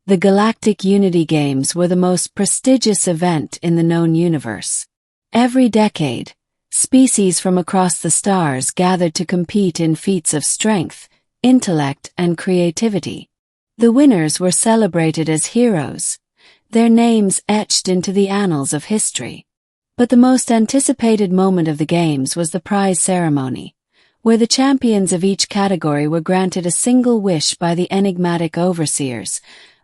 The Galactic Unity Games were the most prestigious event in the known universe. Every decade, species from across the stars gathered to compete in feats of strength, intellect, and creativity. The winners were celebrated as heroes, their names etched into the annals of history. But the most anticipated moment of the games was the prize ceremony, where the champions of each category were granted a single wish by the enigmatic overseers,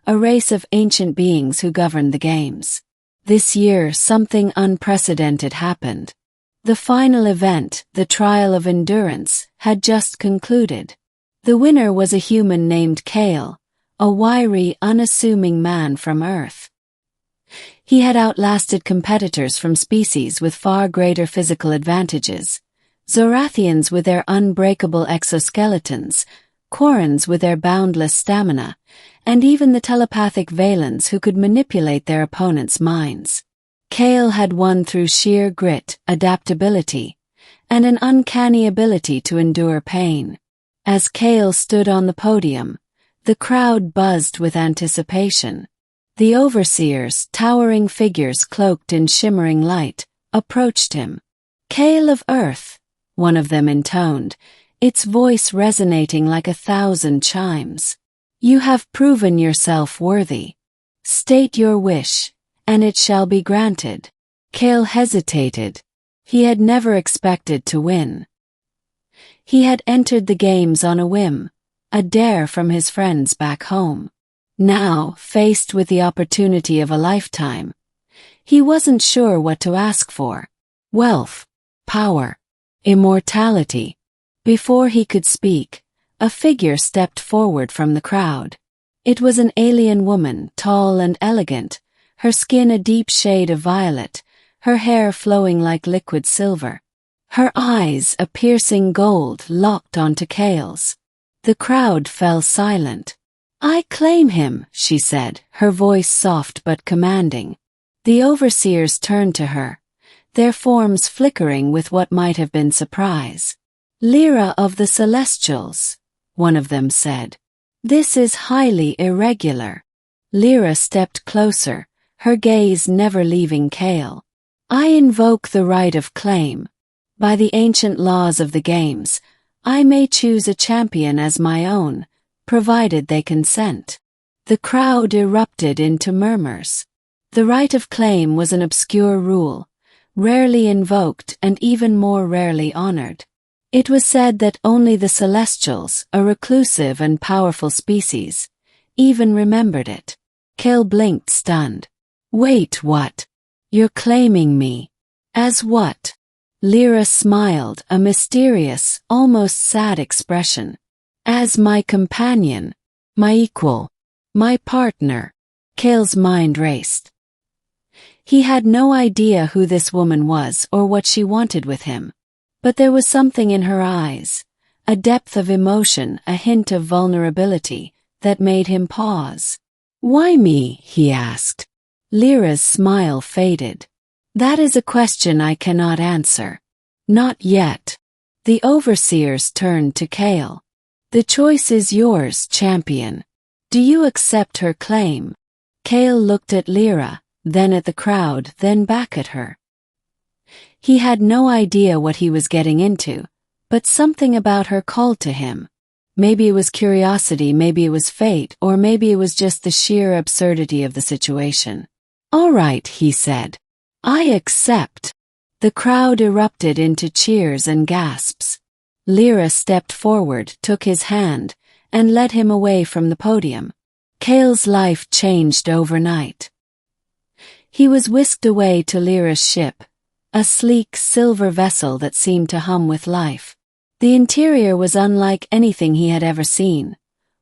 a race of ancient beings who governed the games. This year, something unprecedented happened. The final event, the trial of endurance, had just concluded. The winner was a human named Kael, a wiry, unassuming man from Earth. He had outlasted competitors from species with far greater physical advantages, Zorathians with their unbreakable exoskeletons, Quarrens with their boundless stamina, and even the telepathic Valens who could manipulate their opponents' minds. Kael had won through sheer grit, adaptability, and an uncanny ability to endure pain. As Kael stood on the podium, the crowd buzzed with anticipation. The overseers, towering figures cloaked in shimmering light, approached him. "Kael of Earth," one of them intoned, its voice resonating like 1,000 chimes. "You have proven yourself worthy. State your wish, and it shall be granted." Kael hesitated. He had never expected to win. He had entered the games on a whim, a dare from his friends back home. Now, faced with the opportunity of a lifetime, he wasn't sure what to ask for. Wealth, power, immortality. Before he could speak, a figure stepped forward from the crowd. It was an alien woman, tall and elegant, her skin a deep shade of violet, her hair flowing like liquid silver. Her eyes, a piercing gold, locked onto Kael's. The crowd fell silent. "I claim him," she said, her voice soft but commanding. The overseers turned to her, their forms flickering with what might have been surprise. "Lyra of the Celestials," one of them said. "This is highly irregular." Lyra stepped closer, her gaze never leaving Kael. "I invoke the right of claim. By the ancient laws of the games, I may choose a champion as my own, provided they consent." The crowd erupted into murmurs. The right of claim was an obscure rule, rarely invoked and even more rarely honored. It was said that only the Celestials, a reclusive and powerful species, even remembered it. Kael blinked, stunned. "Wait, what? You're claiming me? As what?" Lyra smiled, a mysterious, almost sad expression. "As my companion, my equal, my partner." Kael's mind raced. He had no idea who this woman was or what she wanted with him. But there was something in her eyes, a depth of emotion, a hint of vulnerability, that made him pause. "Why me?" he asked. Lyra's smile faded. "That is a question I cannot answer. Not yet." The overseers turned to Kael. "The choice is yours, champion. Do you accept her claim?" Kael looked at Lyra, then at the crowd, then back at her. He had no idea what he was getting into, but something about her called to him. Maybe it was curiosity, maybe it was fate, or maybe it was just the sheer absurdity of the situation. "All right," he said. "I accept." The crowd erupted into cheers and gasps. Lyra stepped forward, took his hand, and led him away from the podium. Kael's life changed overnight. He was whisked away to Lyra's ship, a sleek silver vessel that seemed to hum with life. The interior was unlike anything he had ever seen.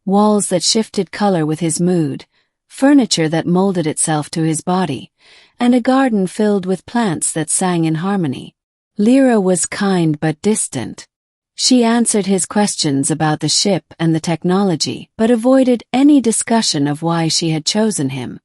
Walls that shifted color with his mood, furniture that molded itself to his body, and a garden filled with plants that sang in harmony. Lyra was kind but distant. She answered his questions about the ship and the technology, but avoided any discussion of why she had chosen him.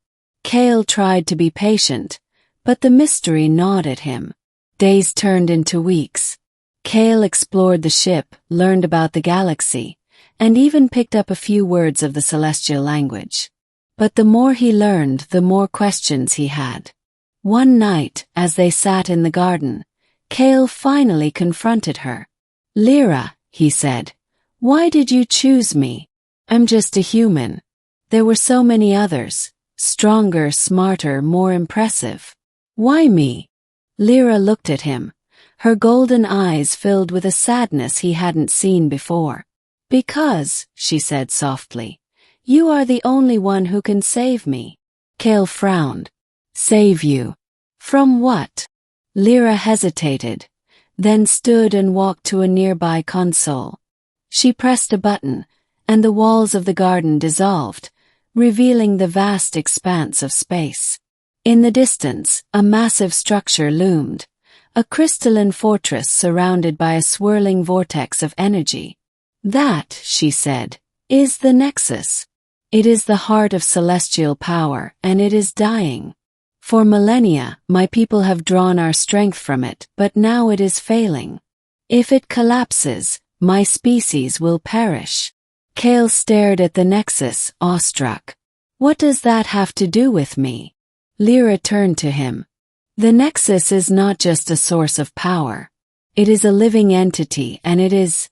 Kael tried to be patient, but the mystery gnawed at him. Days turned into weeks. Kael explored the ship, learned about the galaxy, and even picked up a few words of the celestial language. But the more he learned, the more questions he had. One night, as they sat in the garden, Kael finally confronted her. "Lyra," he said, "why did you choose me? I'm just a human. There were so many others, stronger, smarter, more impressive. Why me?" Lyra looked at him, her golden eyes filled with a sadness he hadn't seen before. "Because," she said softly, "you are the only one who can save me." Kael frowned. "Save you? From what?" Lyra hesitated, then stood and walked to a nearby console. She pressed a button, and the walls of the garden dissolved, revealing the vast expanse of space. In the distance, a massive structure loomed, a crystalline fortress surrounded by a swirling vortex of energy. "That," she said, "is the Nexus. It is the heart of celestial power, and it is dying. For millennia, my people have drawn our strength from it, but now it is failing. If it collapses, my species will perish." Kael stared at the Nexus, awestruck. "What does that have to do with me?" Lyra turned to him. "The Nexus is not just a source of power. It is a living entity, and it is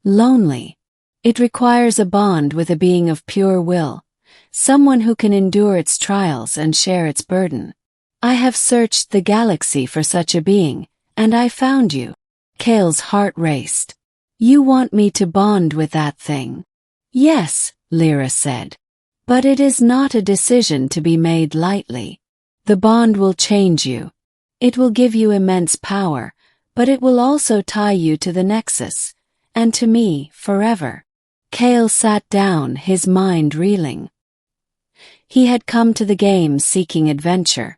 lonely. It requires a bond with a being of pure will, someone who can endure its trials and share its burden. I have searched the galaxy for such a being, and I found you." Kael's heart raced. "You want me to bond with that thing?" "Yes," Lyra said. "But it is not a decision to be made lightly. The bond will change you. It will give you immense power, but it will also tie you to the Nexus, and to me, forever." Kael sat down, his mind reeling. He had come to the games seeking adventure,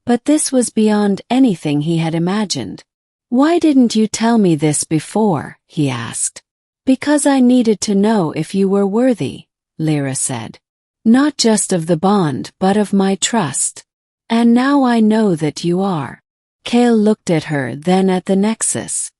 but this was beyond anything he had imagined. "Why didn't you tell me this before?" he asked. "Because I needed to know if you were worthy," Lyra said. "Not just of the bond, but of my trust. And now I know that you are." Kael looked at her, then at the Nexus.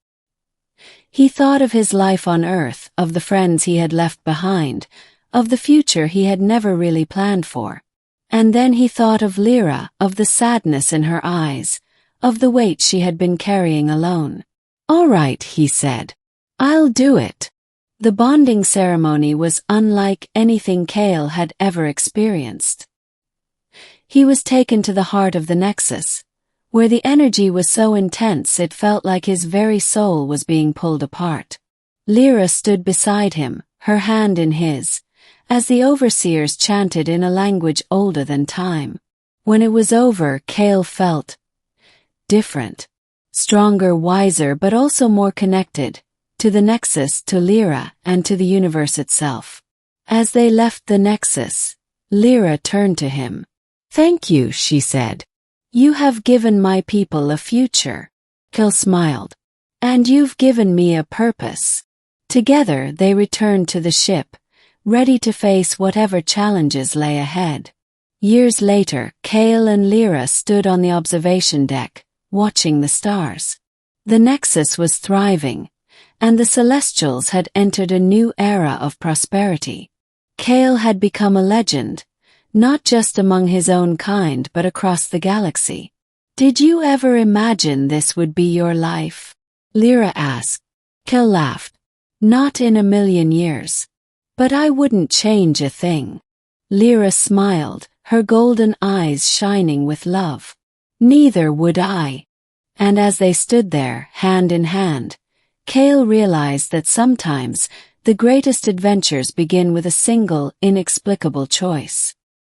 He thought of his life on Earth, of the friends he had left behind, of the future he had never really planned for. And then he thought of Lyra, of the sadness in her eyes, of the weight she had been carrying alone. "All right," he said. "I'll do it." The bonding ceremony was unlike anything Kael had ever experienced. He was taken to the heart of the Nexus, where the energy was so intense it felt like his very soul was being pulled apart. Lyra stood beside him, her hand in his, as the overseers chanted in a language older than time. When it was over, Kael felt different. Stronger, wiser, but also more connected, to the Nexus, to Lyra, and to the universe itself. As they left the Nexus, Lyra turned to him. "Thank you," she said. "You have given my people a future." Kael smiled. "And you've given me a purpose." Together they returned to the ship, ready to face whatever challenges lay ahead. Years later, Kael and Lyra stood on the observation deck, watching the stars. The Nexus was thriving, and the Celestials had entered a new era of prosperity. Kael had become a legend, not just among his own kind but across the galaxy. "Did you ever imagine this would be your life?" Lyra asked. Kael laughed. "Not in a million years. But I wouldn't change a thing." Lyra smiled, her golden eyes shining with love. "Neither would I." And as they stood there, hand in hand, Kael realized that sometimes the greatest adventures begin with a single, inexplicable choice.